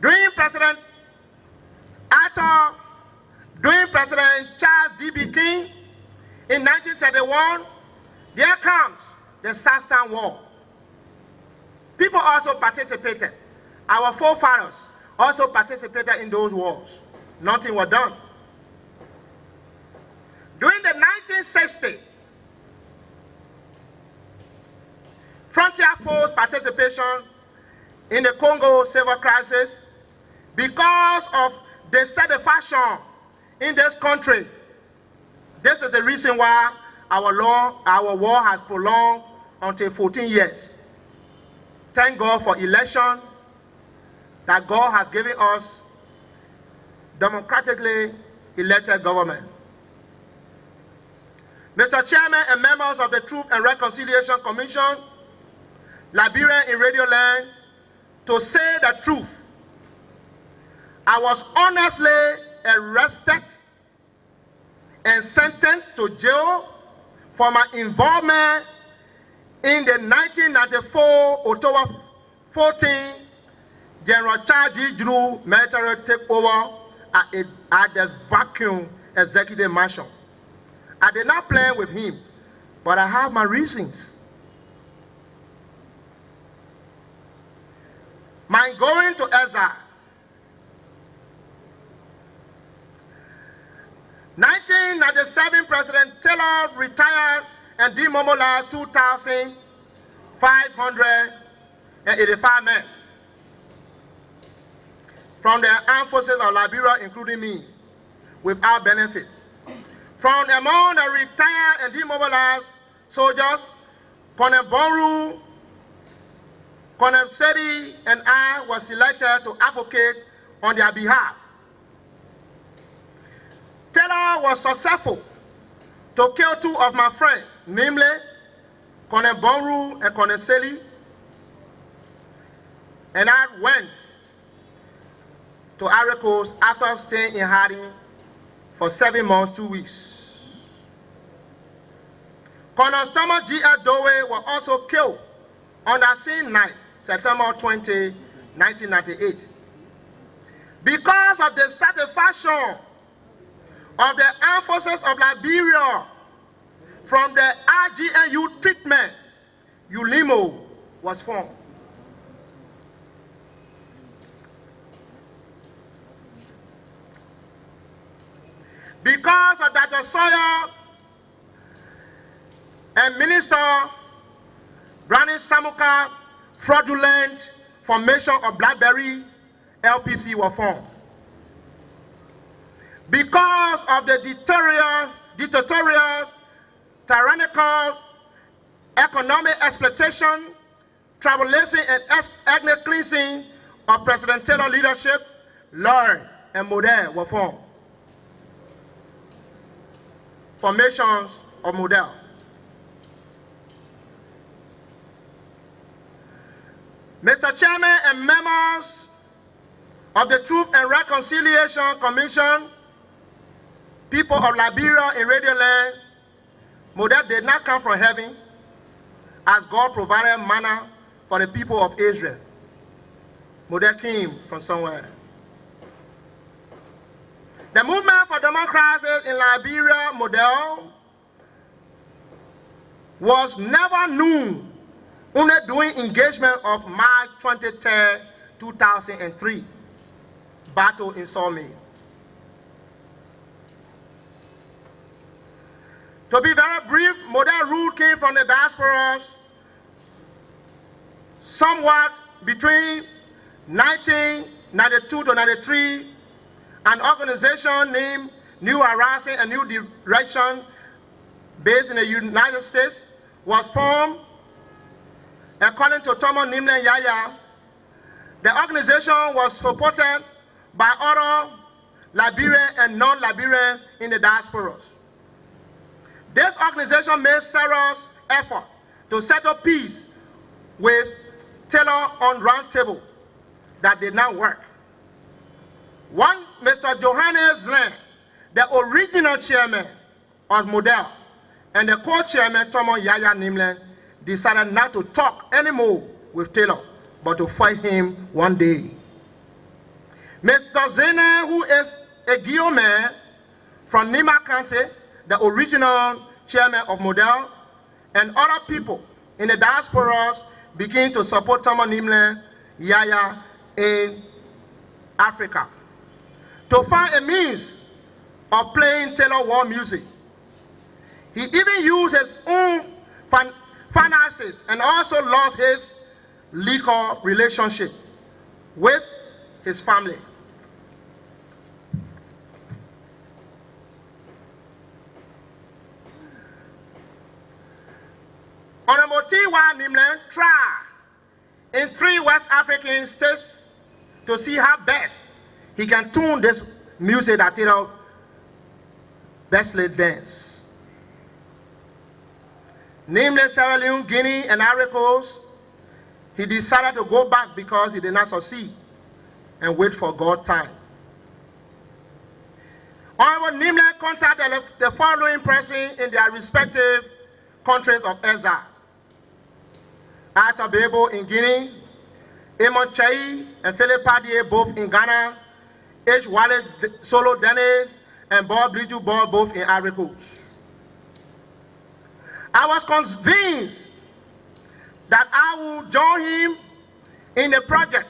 During President Charles D.B. King, in 1931, there comes the Southern War. People also participated. Our forefathers also participated in those wars. Nothing was done. During the 1960s, Frontier Force participation in the Congo civil crisis, because of dissatisfaction in this country. This is the reason why our war has prolonged until 14 years. Thank God for election that God has given us democratically elected government. Mr. Chairman and members of the Truth and Reconciliation Commission, Liberian in Radio Land, to say the truth, I was honestly arrested and sentenced to jail for my involvement in the 1994 October 14 General Charles Drew military takeover at the Vacuum Executive Mansion. I did not plan with him, but I have my reasons. My going to exile. 1997 President Taylor retired and demobilized 2,585 men from the armed forces of Liberia, including me, without benefit. From among the retired and demobilized soldiers, Colonel Bonru, Colonel Sedi, and I were selected to advocate on their behalf. Taylor was successful to kill two of my friends, namely Colonel Bonru and Colonel Sedi, and I went to Ivory Coast after staying in hiding for 7 months, 2 weeks. Colonel Thomas G.L. Dowie was also killed on that same night, September 20, 1998. Because of the satisfaction of the armed forces of Liberia from the RGNU treatment, ULIMO was formed. Because of Dr. Sawyer and Minister Granny Samuka fraudulent formation of BlackBerry LPC was formed. Because of the dictatorial, tyrannical, economic exploitation, tribalism, and ethnic cleansing of President Taylor's leadership, Lloyd and Model were formed. Formations of Model. Mr. Chairman and members of the Truth and Reconciliation Commission, people of Liberia in Radio Land, Model did not come from heaven as God provided manna for the people of Israel. Model came from somewhere. The movement for democracy in Liberia, Model, was never known only during engagement of March 23, 2003, battle in Salmi. To be very brief, Model rule came from the diasporas somewhat between 1992 to 93. An organization named New Horizon and New Direction, based in the United States, was formed. According to Thomas Nimlen Yaya, the organization was supported by other Liberian and non-Liberians in the diasporas. This organization made serious effort to settle peace with Taylor on round table that did not work. One, Mr. Johannes Zlin, the original chairman of Model, and the co-chairman, Thomas Yaya Nimlen, decided not to talk anymore with Taylor, but to fight him one day. Mr. Zene, who is a Guillaume from Nima County, the original chairman of Model, and other people in the diasporas began to support Thomas Nimlen Yaya in Africa to find a means of playing Taylor war music. He even used his own finances and also lost his legal relationship with his family. Honorable T.Y. Nimlen tried in 3 West African states to see how best he can tune this music that Taylor bestly dance. Namely Sierra Leone, Guinea, and Ivory Coast, he decided to go back because he did not succeed and wait for God's time. Honorable Nimlen contacted the following persons in their respective countries of exile. Atta Bebo in Guinea, Amon Chai and Philip Padier both in Ghana, H. Wallace Solo Dennis and Bob Bliju Bob both in Ivory Coast. I was convinced that I would join him in the project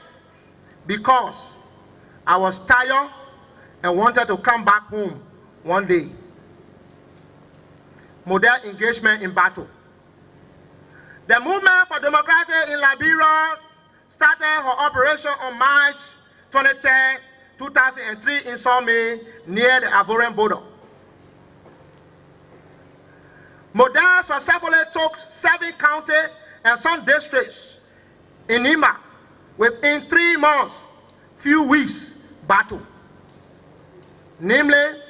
because I was tired and wanted to come back home one day. Model engagement in battle. The movement for democracy in Liberia started her operation on March 23, 2003 in Salmi near the Ivorian border. Model successfully took 7 counties and some districts in Nima within 3 months, few weeks battle. Namely,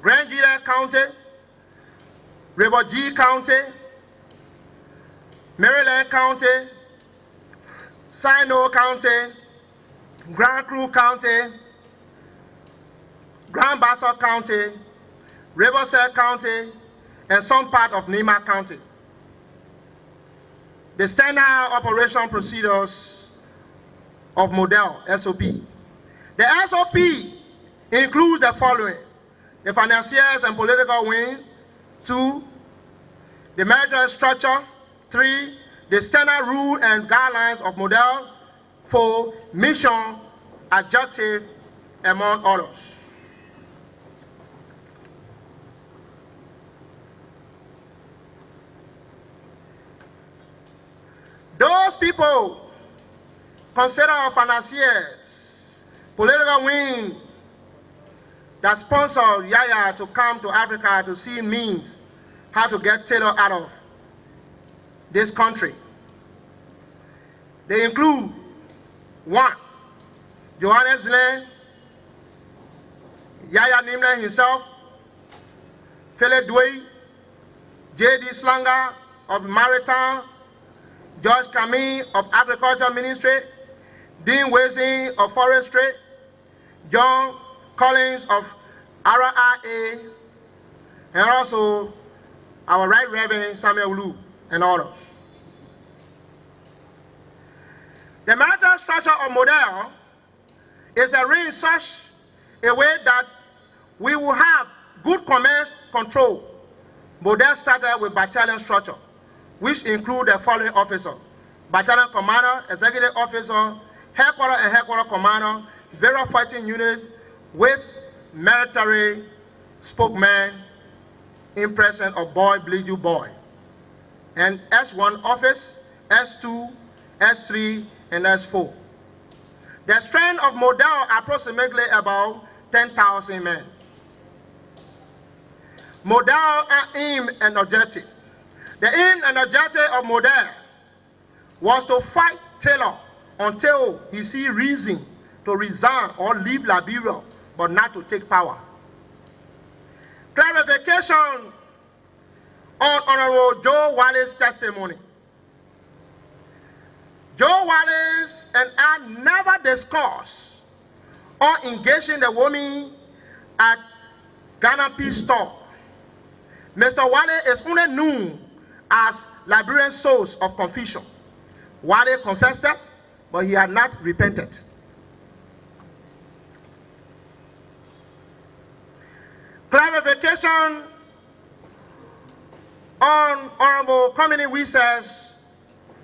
Grand Gira County, River G County, Maryland County, Sino County, Grand Cru County, Grand Bassa County, Riverside County, and some part of Nima County. The standard operation procedures of Model SOP. The SOP includes the following: the financiers and political wing; 2, the military structure; 3, the standard rule and guidelines of Model; 4, mission, objective, among others. Most people consider financiers, political wing that sponsor Yahya to come to Africa to see means how to get Taylor out of this country. They include 1. Johannes Lane, Yahya Nimle himself, Philip Dwey, J.D. Slanger of Maritime, George Camille of Agriculture Ministry, Dean Wesley of Forestry, John Collins of RIA, and also our Right Reverend Samuel Lu and others. The marital structure of Model is arranged in such a way that we will have good commerce control. Model started with battalion structure, which include the following officers: battalion commander, executive officer, headquarter and headquarter commander, various fighting units with military spokesman in presence of boy, bleed you boy, and S1 office, S2, S3, and S4. The strength of Model approximately about 10,000 men. Model aim and objective. The aim and objective of Model was to fight Taylor until he see reason to resign or leave Liberia, but not to take power. Clarification on Honorable Joe Wallace's testimony. Joe Wallace and I never discussed or engaging the woman at Ghana Peace Store. Mr. Wallace is only known as Liberian source of confusion. Wallace confessed that, but he had not repented. Clarification on Honorable Community Wise's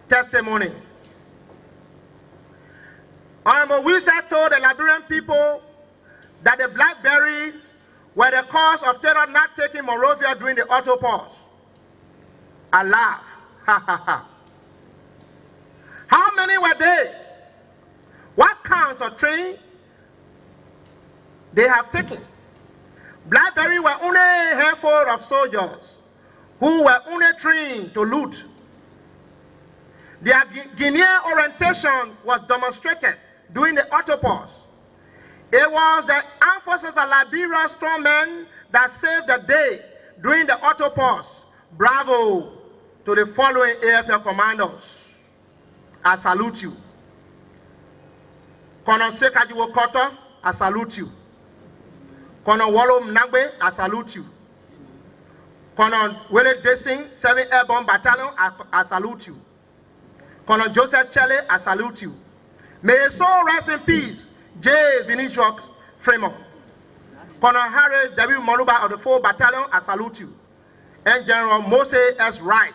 testimony. Honorable Wise told the Liberian people that the Blackberry were the cause of Taylor not taking Monrovia during the auto pause. I laugh. Ha ha ha. How many were they? What kinds of training they have taken? Blackberry were only a handful of soldiers who were only trained to loot. Their Guinean orientation was demonstrated during the auto pause. It was the armed forces of Liberia strongmen that saved the day during the auto pause. Bravo to the following AFL commandos. I salute you. Colonel Sekajiwo Koto, I salute you. Colonel Wallo Mnagbe, I salute you. Colonel Willie Dessing, 7th Airborne Battalion, I salute you. Colonel Joseph Chele, I salute you. May his soul rest in peace, J. Vinicius Fremont. Colonel Harry W. Moluba of the 4th Battalion, I salute you. And General Moses S. Wright,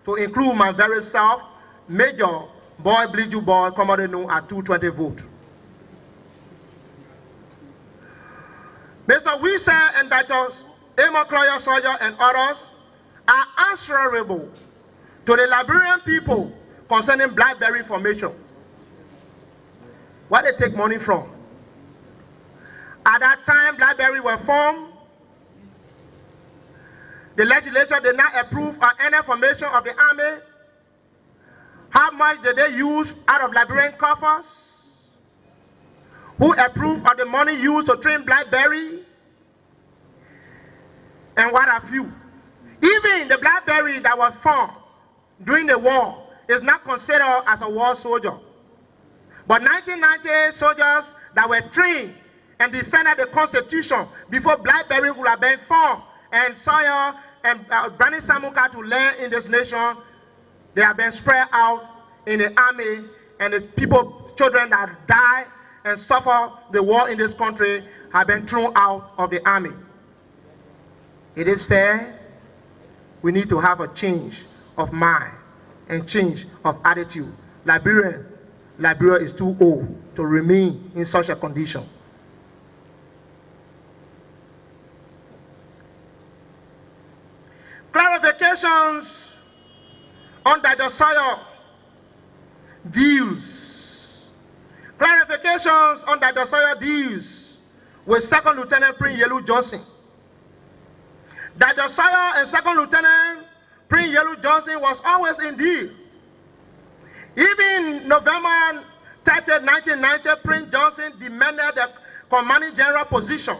to include my very self, Major Boy Bleed Boy, commonly known as 220 vote. Mr. Wise and Dr. Amos Cloyer Soldier and others are answerable to the Liberian people concerning Blackberry formation. Where they take money from? At that time, Blackberry were formed. The legislature did not approve of any formation of the army. How much did they use out of Liberian coffers? Who approved of the money used to train Blackberry? And what have you? Even the Blackberry that was formed during the war is not considered as a war soldier. But 1998 soldiers that were trained and defended the Constitution before Blackberry would have been formed, and Sawyer and Brandon Samuka to land in this nation, they have been spread out in the army, and the people, children that die and suffer the war in this country have been thrown out of the army. It is fair. We need to have a change of mind and change of attitude. Liberia is too old to remain in such a condition. Clarifications on Dr. Sawyer deals. Clarifications on Dr. Sawyer deals with Second Lieutenant Prince Yellow Johnson. Dr. Sawyer and Second Lieutenant Prince Yellow Johnson was always in deal. Even November 30, 1990, Prince Johnson demanded the commanding general position.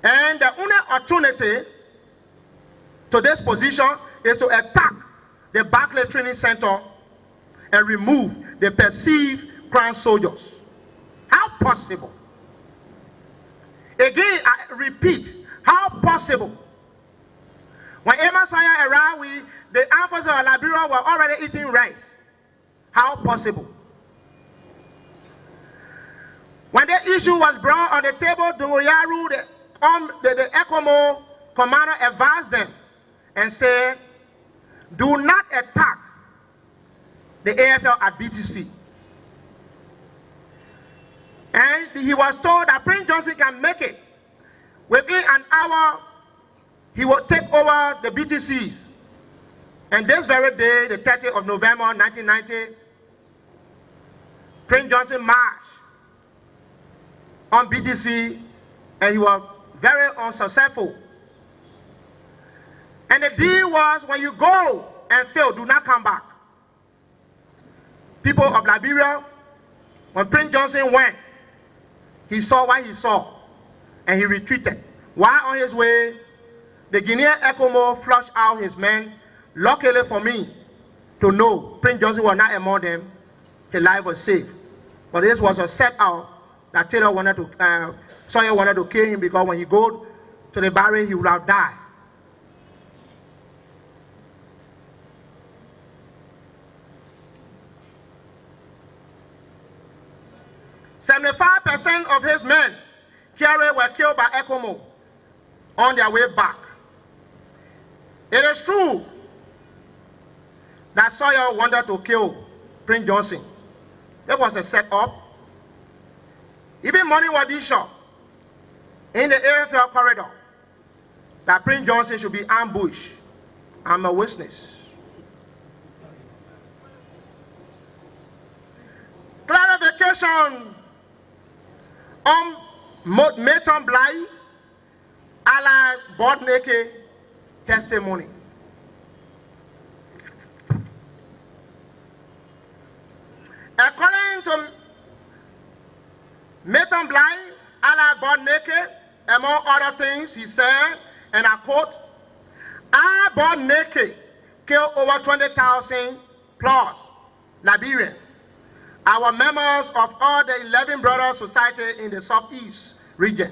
And the only alternative to this position is to attack the Barclay Training Center and remove the perceived Crown soldiers. How possible? Again, I repeat, how possible? When Emma Sawyer arrived, the armed forces of Liberia were already eating rice. How possible? When the issue was brought on the table, Dungoyaru, the ECOMO commander advised them and said, do not attack the AFL at BTC. And he was told that Prince Johnson can make it. Within an hour, he will take over the BTCs. And this very day, the 30th of November 1990, Prince Johnson marched on BTC, and he was very unsuccessful. And the deal was, when you go and fail, do not come back. People of Liberia, when Prince Johnson went, he saw what he saw, and he retreated. While on his way, the Guinean ECOMO flushed out his men. Luckily for me to know Prince Johnson was not among them, his life was safe. But this was a set out that Taylor wanted to, Sawyer wanted to kill him, because when he go to the barrel, he would have died. "75% of his men here were killed by ECOMO on their way back." It is true that Sawyer wanted to kill Prince Johnson. That was a set-up. Even money was issued in the AFL corridor that Prince Johnson should be ambushed. I'm a witness. Clarification on Mayton Bly, alias Bodneke testimony. According to Mayton Bly, alias Bodneke, among other things, he said, and I quote, "I Bodneke killed over 20,000 plus Liberians. Our members of all the 11 Brothers Society in the Southeast region.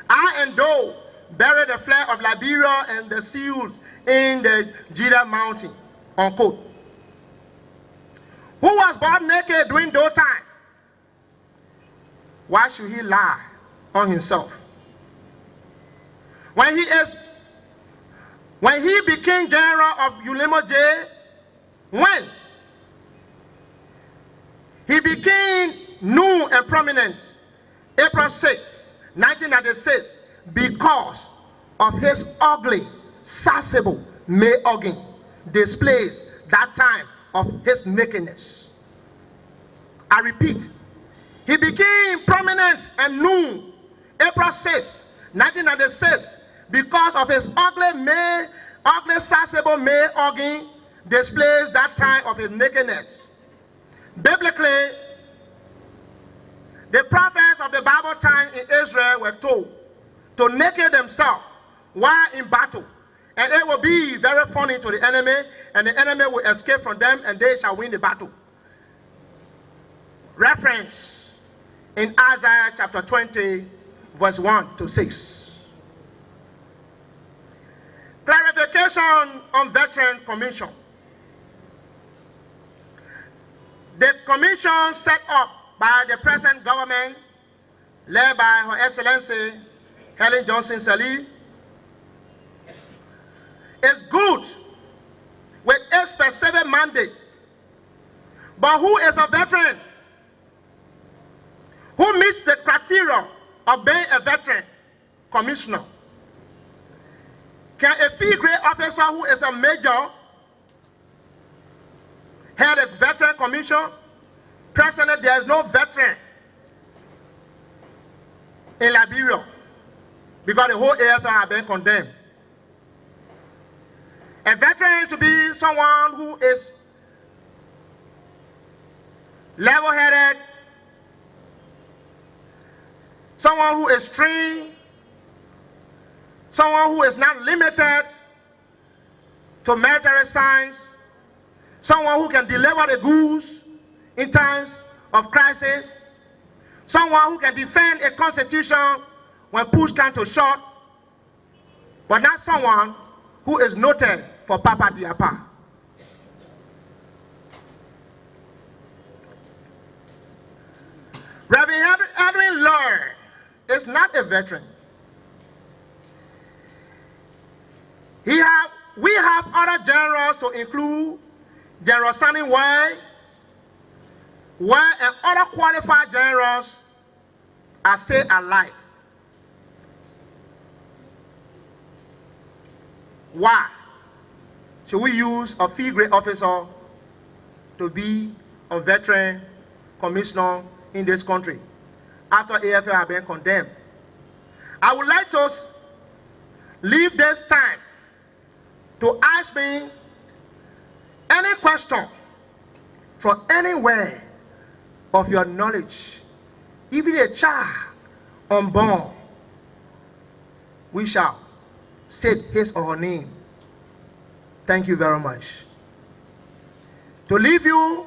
I and Doe buried the flag of Liberia and the seals in the Jida Mountain," unquote. Who was born naked during those time? Why should he lie on himself? When he became general of Ulimo J, when he became known and prominent April 6, 1996, because of his ugly, sensible May organ displays that time of his nakedness. I repeat, he became prominent and known April 6, 1996, because of his ugly, sensible May organ displays that time of his nakedness. Biblically, the prophets of the Bible time in Israel were told to naked themselves while in battle, and it will be very funny to the enemy, and the enemy will escape from them, and they shall win the battle. Reference in Isaiah chapter 20, verse 1 to 6. Clarification on Veteran Commission. The commission set up by the present government, led by Her Excellency Helen Johnson Sirleaf, is good with a specific mandate. But who is a veteran? Who meets the criteria of being a veteran commissioner? Can a field grade officer who is a major head a veteran commission. Presently, there is no veteran in Liberia because the whole AFL has been condemned. A veteran should be someone who is level-headed, someone who is trained, someone who is not limited to military science, someone who can deliver the goods in times of crisis, someone who can defend a constitution when push comes to shove, but not someone who is noted for Papa Diapa. Reverend Edwin Lord is not a veteran. We have other generals to include General Sonny Way, and other qualified generals are still alive. Why should we use a field grade officer to be a veteran commissioner in this country after AFL has been condemned? I would like to leave this time to ask me any question from anywhere of your knowledge, even a child unborn. We shall state his or her name. Thank you very much. To leave you,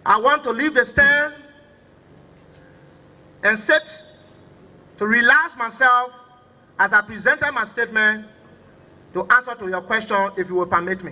I want to leave the stand and sit to relax myself as I presented my statement to answer to your question, if you will permit me.